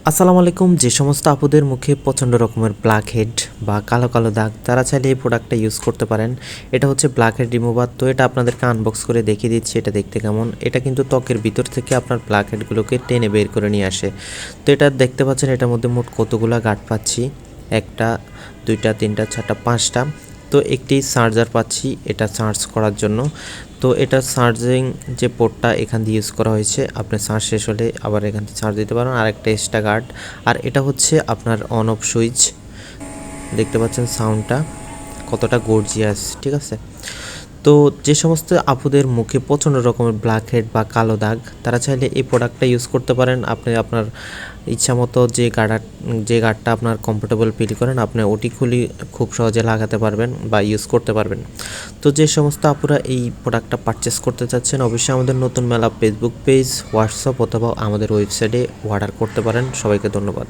আসসালামু আলাইকুম। যে সমস্ত আপুদের মুখে প্রচণ্ড রকমের ব্ল্যাক হেড বা কালো কালো দাগ, তারা চাইলে এই প্রোডাক্টটা ইউজ করতে পারেন। এটা হচ্ছে ব্ল্যাক হেড রিমুভার। তো এটা আপনাদেরকে আনবক্স করে দেখিয়ে দিচ্ছি এটা দেখতে কেমন। এটা কিন্তু ত্বকের ভিতর থেকে আপনার ব্ল্যাক হেডগুলোকে টেনে বের করে নিয়ে আসে। তো এটা দেখতে পাচ্ছেন, এটার মধ্যে মোট কতগুলো গাঁট পাচ্ছি, একটা, দুইটা, তিনটা, চারটা, পাঁচটা। তো একটি চার্জার পাচ্ছি এটা চার্জ করার জন্য। তো এটা চার্জিং যে পোর্টটা এখান দিয়ে ইউজ করা হয়েছে, আপনি চার্জ শেষ হলে আবার এখান থেকে চার্জ দিতে পারেন। আর একটা এক্সট্রা গার্ড, আর এটা হচ্ছে আপনার অন অফ সুইচ। দেখতে পাচ্ছেন সাউন্ডটা কতটা গর্জিয়াস, ঠিক আছে। তো যে সমস্ত আপুদের মুখে প্রচণ্ড রকমের ব্ল্যাক হেড বা কালো দাগ, তারা চাইলে এই প্রোডাক্টটা ইউজ করতে পারেন। আপনি আপনার ইচ্ছা মতো যে গার্ডটা আপনার কমফোর্টেবল ফিল করেন, আপনি ওটি খুব সহজে লাগাতে পারবেন বা ইউজ করতে পারবেন। তো যে সমস্ত আপুরা এই প্রোডাক্টটা পারচেস করতে চাচ্ছেন, অবশ্যই আমাদের নতুন মেলা ফেসবুক পেজ, হোয়াটসঅ্যাপ অথবা আমাদের ওয়েবসাইটে অর্ডার করতে পারেন। সবাইকে ধন্যবাদ।